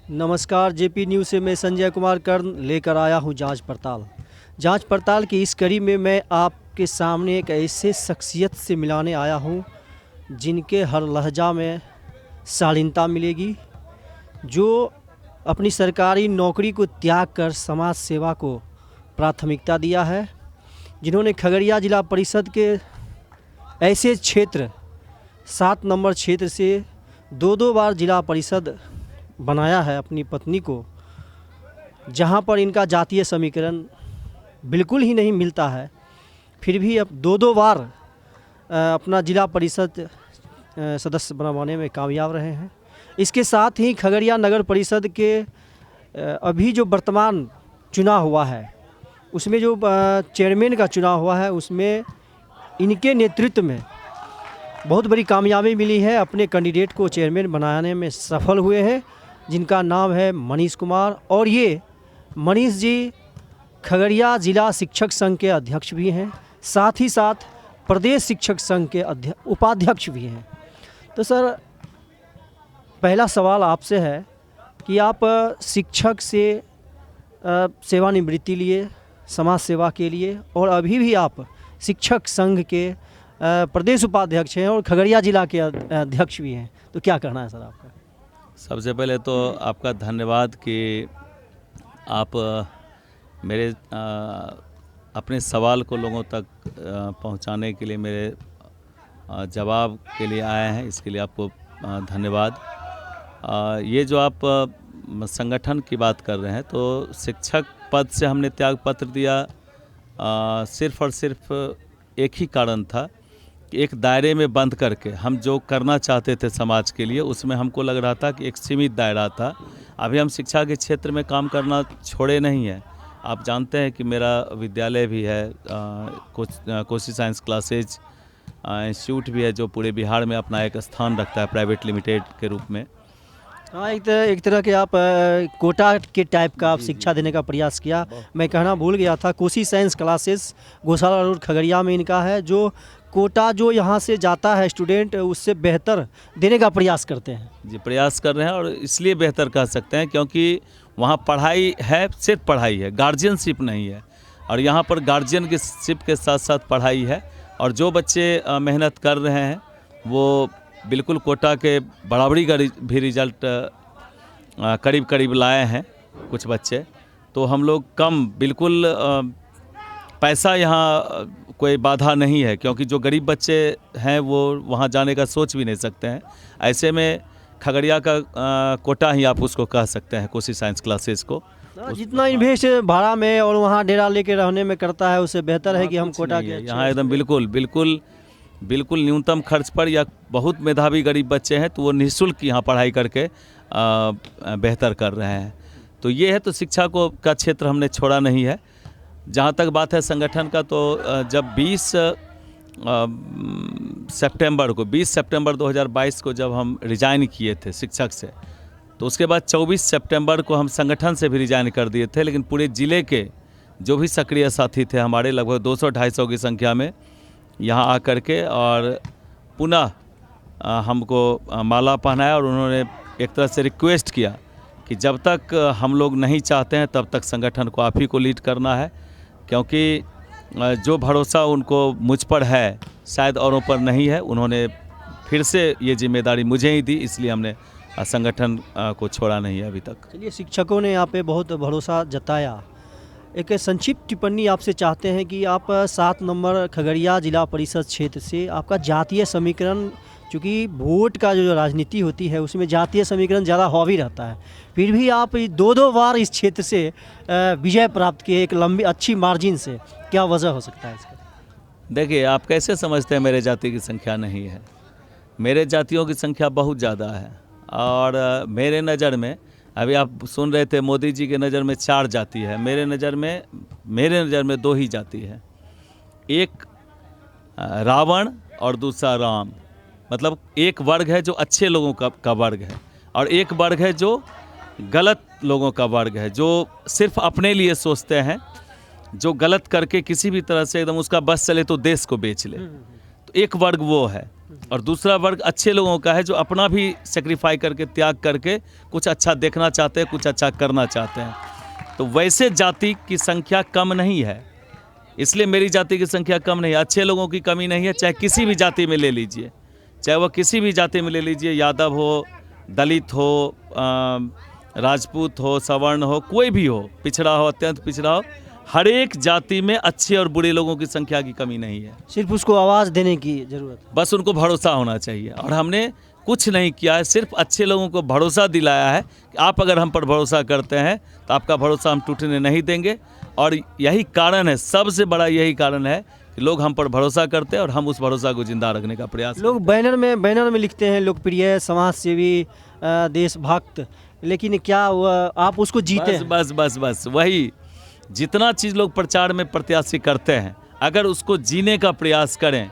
नमस्कार, JP news से मैं संजय कुमार कर्ण लेकर आया हूं जांच पड़ताल की इस कड़ी में मैं आपके सामने एक ऐसे शख्सियत से मिलाने आया हूं जिनके हर लहजा में शालीनता मिलेगी, जो अपनी सरकारी नौकरी को त्याग कर समाज सेवा को प्राथमिकता दिया है, जिन्होंने खगड़िया जिला परिषद के ऐसे क्षेत्र 7 नंबर क्षेत्र से दो बार जिला परिषद बनाया है अपनी पत्नी को, जहां पर इनका जातीय समीकरण बिल्कुल ही नहीं मिलता है, फिर भी अब दो बार अपना जिला परिषद सदस्य बनवाने में कामयाब रहे हैं। इसके साथ ही खगड़िया नगर परिषद के अभी जो वर्तमान चुनाव हुआ है उसमें जो चेयरमैन का चुनाव हुआ है उसमें इनके नेतृत्व में बहुत बड़ी कामयाबी मिली है। अपने कैंडिडेट को चेयरमैन बनाने में सफल हुए हैं, जिनका नाम है मनीष कुमार। और ये मनीष जी खगड़िया जिला शिक्षक संघ के अध्यक्ष भी हैं, साथ ही साथ प्रदेश शिक्षक संघ के उपाध्यक्ष भी हैं। तो सर, पहला सवाल आपसे है कि आप शिक्षक से सेवानिवृत्ति लिए समाज सेवा के लिए, और अभी भी आप शिक्षक संघ के प्रदेश उपाध्यक्ष हैं और खगड़िया जिला के अध्यक्ष भी हैं, तो क्या कहना है सर आपका? सबसे पहले तो आपका धन्यवाद कि आप मेरे अपने सवाल को लोगों तक पहुंचाने के लिए, मेरे जवाब के लिए आए हैं, इसके लिए आपको धन्यवाद। ये जो आप संगठन की बात कर रहे हैं, तो शिक्षक पद से हमने त्याग पत्र दिया सिर्फ़ और सिर्फ एक ही कारण था कि एक दायरे में बंद करके हम जो करना चाहते थे समाज के लिए, उसमें हमको लग रहा था कि एक सीमित दायरा था। अभी हम शिक्षा के क्षेत्र में काम करना छोड़े नहीं हैं। आप जानते हैं कि मेरा विद्यालय भी है, कोसी साइंस क्लासेज इंस्टीट्यूट भी है, जो पूरे बिहार में अपना एक स्थान रखता है प्राइवेट लिमिटेड के रूप में। हाँ, एक तरह के आप कोटा के टाइप का आप शिक्षा देने का प्रयास किया। मैं कहना भूल गया था, कोसी साइंस क्लासेस गौशाला रोड खगड़िया में इनका है, जो कोटा जो यहाँ से जाता है स्टूडेंट, उससे बेहतर देने का प्रयास करते हैं। जी, प्रयास कर रहे हैं, और इसलिए बेहतर कह सकते हैं क्योंकि वहाँ पढ़ाई है, सिर्फ पढ़ाई है, गार्जियनशिप नहीं है। और यहाँ पर गार्जियनशिप के साथ साथ पढ़ाई है, और जो बच्चे मेहनत कर रहे हैं वो बिल्कुल कोटा के बराबरी का भी रिजल्ट करीब करीब लाए हैं कुछ बच्चे। तो हम लोग कम बिल्कुल पैसा यहाँ कोई बाधा नहीं है, क्योंकि जो गरीब बच्चे हैं वो वहाँ जाने का सोच भी नहीं सकते हैं। ऐसे में खगड़िया का कोटा ही आप उसको कह सकते हैं, कोसी साइंस क्लासेस को। जितना इन्वेस्ट भाड़ा में और वहाँ डेरा लेके रहने में करता है, उससे बेहतर है कि हम कोटा के यहाँ एकदम बिल्कुल न्यूनतम खर्च पर, या बहुत मेधावी गरीब बच्चे हैं तो वो निःशुल्क यहाँ पढ़ाई करके बेहतर कर रहे हैं। तो ये है, तो शिक्षा का क्षेत्र हमने छोड़ा नहीं है। जहाँ तक बात है संगठन का, तो जब 20 सितंबर 2022 को जब हम रिजाइन किए थे शिक्षक से, तो उसके बाद 24 सितंबर को हम संगठन से भी रिजाइन कर दिए थे। लेकिन पूरे ज़िले के जो भी सक्रिय साथी थे हमारे, लगभग 200-250 की संख्या में, यहाँ आकर के और पुनः हमको माला पहनाया, और उन्होंने एक तरह से रिक्वेस्ट किया कि जब तक हम लोग नहीं चाहते हैं तब तक संगठन को आप ही को लीड करना है, क्योंकि जो भरोसा उनको मुझ पर है शायद औरों पर नहीं है। उन्होंने फिर से ये जिम्मेदारी मुझे ही दी, इसलिए हमने संगठन को छोड़ा नहीं है अभी तक। चलिए, शिक्षकों ने यहाँ पे बहुत भरोसा जताया। एक संक्षिप्त टिप्पणी आपसे चाहते हैं कि आप 7 नंबर खगड़िया जिला परिषद क्षेत्र से, आपका जातीय समीकरण, चूँकि वोट का जो राजनीति होती है उसमें जातीय समीकरण ज़्यादा हावी रहता है, फिर भी आप दो बार इस क्षेत्र से विजय प्राप्त किए एक लंबी अच्छी मार्जिन से, क्या वजह हो सकता है इसका? देखिए, आप कैसे समझते हैं मेरे जाति की संख्या नहीं है? मेरे जातियों की संख्या बहुत ज़्यादा है, और मेरे नज़र में, अभी आप सुन रहे थे मोदी जी के नज़र में 4 जाति है, मेरे नज़र में 2 ही जाति है। एक रावण और दूसरा राम। मतलब एक वर्ग है जो अच्छे लोगों का वर्ग है, और एक वर्ग है जो गलत लोगों का वर्ग है, जो सिर्फ अपने लिए सोचते हैं, जो गलत करके किसी भी तरह से एकदम उसका बस चले तो देश को बेच ले। तो एक वर्ग वो है। और दूसरा वर्ग अच्छे लोगों का है जो अपना भी सेक्रीफाई करके, त्याग करके कुछ अच्छा देखना चाहते हैं, कुछ अच्छा करना चाहते हैं। तो वैसे जाति की संख्या कम नहीं है, इसलिए मेरी जाति की संख्या कम नहीं है। अच्छे लोगों की कमी नहीं है, चाहे किसी भी जाति में ले लीजिए, चाहे वह किसी भी जाति में ले लीजिए, यादव हो, दलित हो, राजपूत हो, सवर्ण हो, कोई भी हो, पिछड़ा हो, अत्यंत पिछड़ा हो, हर एक जाति में अच्छे और बुरे लोगों की संख्या की कमी नहीं है। सिर्फ उसको आवाज़ देने की ज़रूरत है। बस उनको भरोसा होना चाहिए, और हमने कुछ नहीं किया है, सिर्फ अच्छे लोगों को भरोसा दिलाया है कि आप अगर हम पर भरोसा करते हैं तो आपका भरोसा हम टूटने नहीं देंगे। और यही कारण है, सबसे बड़ा यही कारण है कि लोग हम पर भरोसा करते हैं और हम उस भरोसा को जिंदा रखने का प्रयास लोग बैनर में लिखते हैं लोकप्रिय, समाजसेवी, देशभक्त, लेकिन क्या आप उसको जीते हैं? बस वही, जितना चीज़ लोग प्रचार में प्रत्याशी करते हैं, अगर उसको जीने का प्रयास करें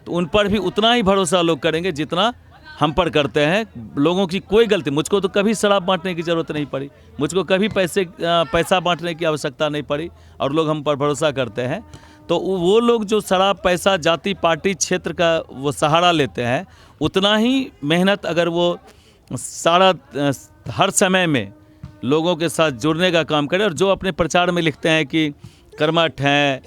तो उन पर भी उतना ही भरोसा लोग करेंगे जितना हम पर करते हैं। लोगों की कोई गलती, मुझको तो कभी शराब बांटने की ज़रूरत नहीं पड़ी, मुझको कभी पैसा बांटने की आवश्यकता नहीं पड़ी, और लोग हम पर भरोसा करते हैं। तो वो लोग जो शराब, पैसा, जाति, पार्टी, क्षेत्र का वो सहारा लेते हैं, उतना ही मेहनत अगर वो सारा हर समय में लोगों के साथ जुड़ने का काम करें, और जो अपने प्रचार में लिखते हैं कि कर्मठ हैं,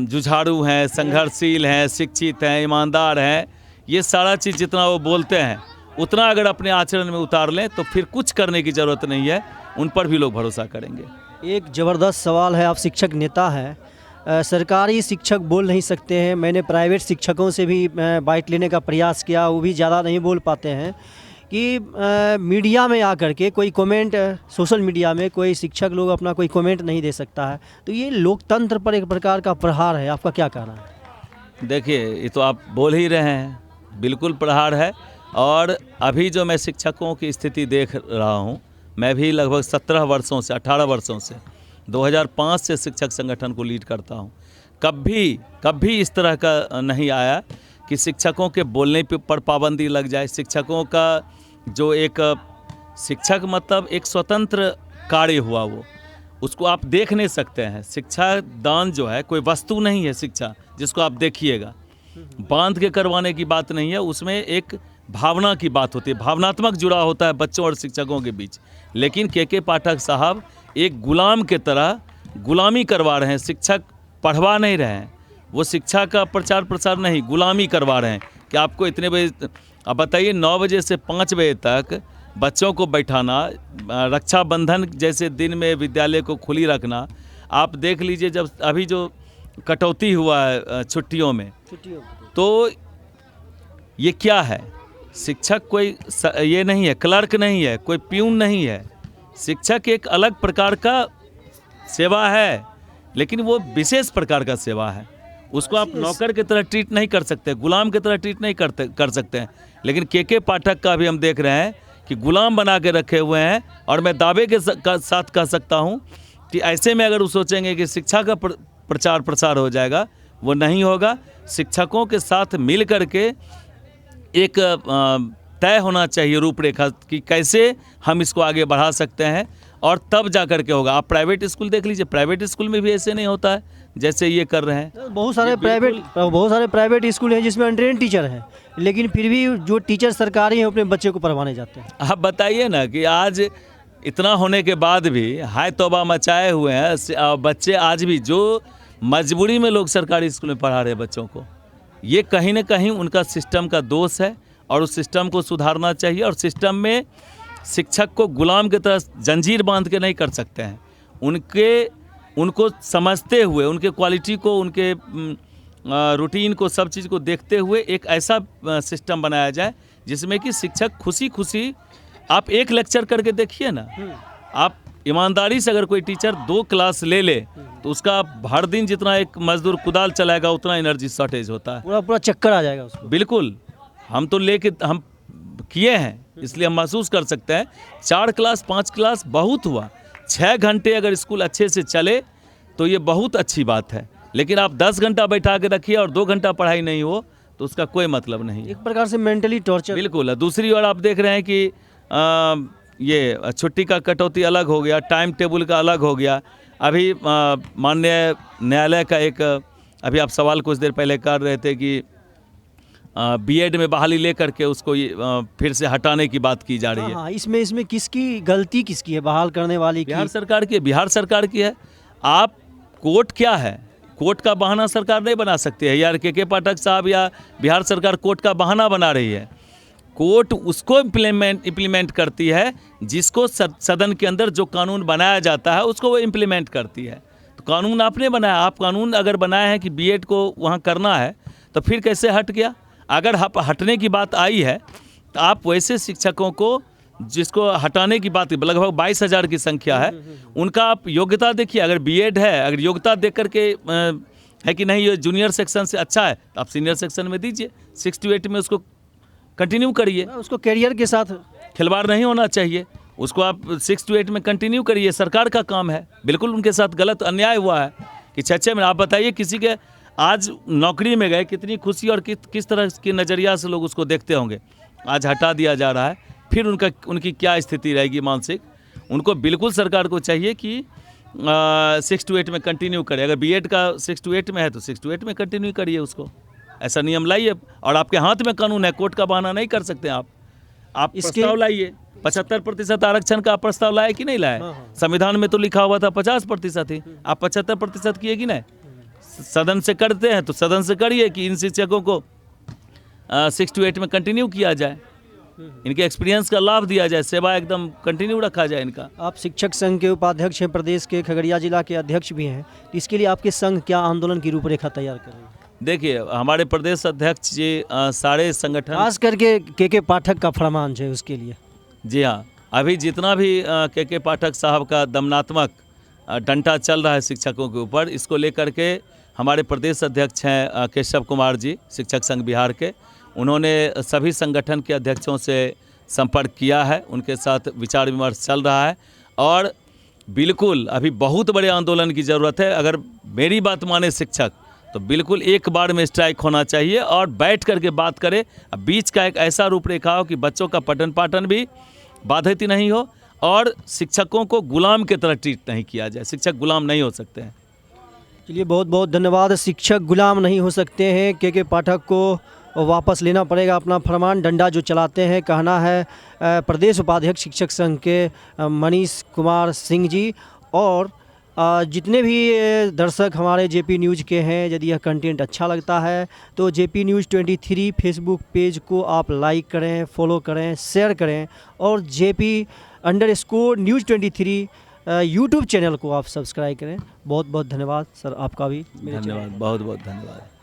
जुझारू हैं, संघर्षशील हैं, शिक्षित हैं, ईमानदार हैं, ये सारा चीज़ जितना वो बोलते हैं उतना अगर अपने आचरण में उतार लें तो फिर कुछ करने की ज़रूरत नहीं है, उन पर भी लोग भरोसा करेंगे। एक ज़बरदस्त सवाल है, आप शिक्षक नेता हैं, सरकारी शिक्षक बोल नहीं सकते हैं। मैंने प्राइवेट शिक्षकों से भी बाइट लेने का प्रयास किया, वो भी ज़्यादा नहीं बोल पाते हैं। कि मीडिया में आकर के कोई कमेंट, सोशल मीडिया में कोई शिक्षक लोग अपना कोई कमेंट नहीं दे सकता है, तो ये लोकतंत्र पर एक प्रकार का प्रहार है। आपका क्या कहना है? देखिए, ये तो आप बोल ही रहे हैं, बिल्कुल प्रहार है। और अभी जो मैं शिक्षकों की स्थिति देख रहा हूँ, मैं भी लगभग 17 वर्षों से, 18 वर्षों से, 2005 से शिक्षक संगठन को लीड करता हूँ। कभी इस तरह का नहीं आया कि शिक्षकों के बोलने पर पाबंदी लग जाए। शिक्षकों का जो एक शिक्षक मतलब एक स्वतंत्र कार्य हुआ, वो उसको आप देख नहीं सकते हैं। शिक्षा दान जो है कोई वस्तु नहीं है, शिक्षा जिसको आप देखिएगा, बांध के करवाने की बात नहीं है, उसमें एक भावना की बात होती है, भावनात्मक जुड़ा होता है बच्चों और शिक्षकों के बीच। लेकिन के पाठक साहब एक गुलाम के तरह गुलामी करवा रहे हैं, शिक्षक पढ़वा नहीं रहे हैं, वो शिक्षा का प्रचार प्रसार नहीं, गुलामी करवा रहे हैं कि आपको इतने बजे, अब बताइए 9 बजे से 5 बजे तक बच्चों को बैठाना, रक्षाबंधन जैसे दिन में विद्यालय को खुली रखना। आप देख लीजिए, जब अभी जो कटौती हुआ है छुट्टियों में, तो ये क्या है? शिक्षक कोई ये नहीं है, क्लर्क नहीं है, कोई प्यून नहीं है। शिक्षक एक अलग प्रकार का सेवा है, लेकिन वो विशेष प्रकार का सेवा है। उसको आप नौकर की तरह ट्रीट नहीं कर सकते, गुलाम की तरह ट्रीट नहीं कर सकते हैं। लेकिन के पाठक का भी हम देख रहे हैं कि गुलाम बना के रखे हुए हैं। और मैं दावे के साथ कह सकता हूँ कि ऐसे में अगर वो सोचेंगे कि शिक्षा का प्रचार प्रसार हो जाएगा, वो नहीं होगा। शिक्षकों के साथ मिल कर के एक तय होना चाहिए रूपरेखा कि कैसे हम इसको आगे बढ़ा सकते हैं, और तब जा कर के होगा। आप प्राइवेट स्कूल देख लीजिए, प्राइवेट स्कूल में भी ऐसे नहीं होता है जैसे ये कर रहे हैं। बहुत सारे प्राइवेट स्कूल हैं जिसमें अनट्रेन टीचर हैं, लेकिन फिर भी जो टीचर सरकारी हैं अपने बच्चे को पढ़वाने जाते हैं। आप बताइए ना कि आज इतना होने के बाद भी हाय तौबा मचाए हुए हैं बच्चे, आज भी जो मजबूरी में लोग सरकारी स्कूल में पढ़ा रहे हैं बच्चों को। ये कहीं ना कहीं उनका सिस्टम का दोष है, और उस सिस्टम को सुधारना चाहिए। और सिस्टम में शिक्षक को गुलाम की तरह जंजीर बांध के नहीं कर सकते हैं। उनको समझते हुए, उनके क्वालिटी को, उनके रूटीन को, सब चीज़ को देखते हुए एक ऐसा सिस्टम बनाया जाए जिसमें कि शिक्षक खुशी आप एक लेक्चर करके देखिए ना, आप ईमानदारी से अगर कोई टीचर 2 क्लास ले तो उसका हर दिन जितना एक मजदूर कुदाल चलाएगा उतना एनर्जी शॉर्टेज होता है, पूरा चक्कर आ जाएगा उसको। बिल्कुल, हम तो हम किए हैं, इसलिए हम महसूस कर सकते हैं। 4 क्लास 5 क्लास बहुत हुआ, 6 घंटे अगर स्कूल अच्छे से चले तो ये बहुत अच्छी बात है। लेकिन आप 10 घंटा बैठा के रखिए और 2 घंटा पढ़ाई नहीं हो तो उसका कोई मतलब नहीं है। एक प्रकार से मेंटली टॉर्चर। बिल्कुल। दूसरी ओर आप देख रहे हैं कि ये छुट्टी का कटौती अलग हो गया, टाइम टेबल का अलग हो गया। अभी माननीय न्यायालय का एक, अभी आप सवाल कुछ देर पहले कर रहे थे कि बीएड में बहाली लेकर के उसको फिर से हटाने की बात की जा रही है। हाँ, इसमें किसकी गलती किसकी है बहाल करने वाली की? बिहार सरकार की है। आप कोर्ट क्या है, कोर्ट का बहाना सरकार नहीं बना सकती है यार। के पाठक साहब या बिहार सरकार कोर्ट का बहाना बना रही है। कोर्ट उसको इम्प्लीमेंट करती है जिसको सदन के अंदर जो कानून बनाया जाता है उसको वो इम्प्लीमेंट करती है। तो कानून आपने बनाया, आप कानून अगर बनाए हैं कि बीएड को वहाँ करना है तो फिर कैसे हट गया? अगर हटने की बात आई है तो आप वैसे शिक्षकों को जिसको हटाने की बात लगभग 22,000 की संख्या है, उनका आप योग्यता देखिए। अगर बीएड है, अगर योग्यता देख करके है कि नहीं ये जूनियर सेक्शन से अच्छा है तो आप सीनियर सेक्शन में दीजिए, 6 to 8 में उसको कंटिन्यू करिए। उसको कैरियर के साथ खिलवाड़ नहीं होना चाहिए, उसको आप 6 to 8 में कंटिन्यू करिए, सरकार का काम है। बिल्कुल उनके साथ गलत अन्याय हुआ है कि 6 में। आप बताइए किसी के आज नौकरी में गए कितनी खुशी और किस तरह के नज़रिया से लोग उसको देखते होंगे। आज हटा दिया जा रहा है, फिर उनकी क्या स्थिति रहेगी मानसिक। उनको बिल्कुल सरकार को चाहिए कि 6 to 8 में कंटिन्यू करें। अगर बीएड का 6 to 8 में है तो 6 to 8 में कंटिन्यू करिए उसको, ऐसा नियम लाइए। और आपके हाथ में कानून है, कोर्ट का बहाना नहीं कर सकते आप प्रस्ताव लाइए। 75% आरक्षण का प्रस्ताव लाए कि नहीं लाए? संविधान में तो लिखा हुआ था 50% ही, आप 75% किए कि नहीं? सदन से करते हैं तो सदन से करिए कि इन शिक्षकों को 6 to 8 में कंटिन्यू किया जाए, इनके एक्सपीरियंस का लाभ दिया जाए, सेवा एकदम कंटिन्यू रखा जाए इनका। आप शिक्षक संघ के उपाध्यक्ष हैं, प्रदेश के खगड़िया जिला के अध्यक्ष भी हैं, इसके लिए आपके संघ क्या आंदोलन की रूपरेखा तैयार कर रहे हैं? देखिए हमारे प्रदेश अध्यक्ष जी सारे संगठन, खास करके के पाठक का फरमान है उसके लिए। जी हाँ, अभी जितना भी के पाठक साहब का दमनात्मक डंडा चल रहा है शिक्षकों के ऊपर, इसको लेकर के हमारे प्रदेश अध्यक्ष हैं केशव कुमार जी, शिक्षक संघ बिहार के। उन्होंने सभी संगठन के अध्यक्षों से संपर्क किया है, उनके साथ विचार विमर्श चल रहा है। और बिल्कुल अभी बहुत बड़े आंदोलन की ज़रूरत है। अगर मेरी बात माने शिक्षक तो बिल्कुल एक बार में स्ट्राइक होना चाहिए और बैठ करके बात करें। बीच का एक ऐसा रूपरेखा हो कि बच्चों का पठन पाठन भी बाधित नहीं हो और शिक्षकों को गुलाम की तरह ट्रीट नहीं किया जाए। शिक्षक गुलाम नहीं हो सकते हैं। चलिए, बहुत बहुत धन्यवाद। शिक्षक गुलाम नहीं हो सकते हैं, के पाठक को वापस लेना पड़ेगा अपना फरमान। डंडा जो चलाते हैं, कहना है प्रदेश उपाध्यक्ष शिक्षक संघ के मनीष कुमार सिंह जी। और जितने भी दर्शक हमारे जेपी न्यूज़ के हैं, यदि यह कंटेंट अच्छा लगता है तो जेपी न्यूज़ 23 फेसबुक पेज को आप लाइक करें, फॉलो करें, शेयर करें और JP_News 23 यूट्यूब चैनल को आप सब्सक्राइब करें। बहुत बहुत धन्यवाद सर, आपका भी। धन्यवाद, बहुत बहुत धन्यवाद।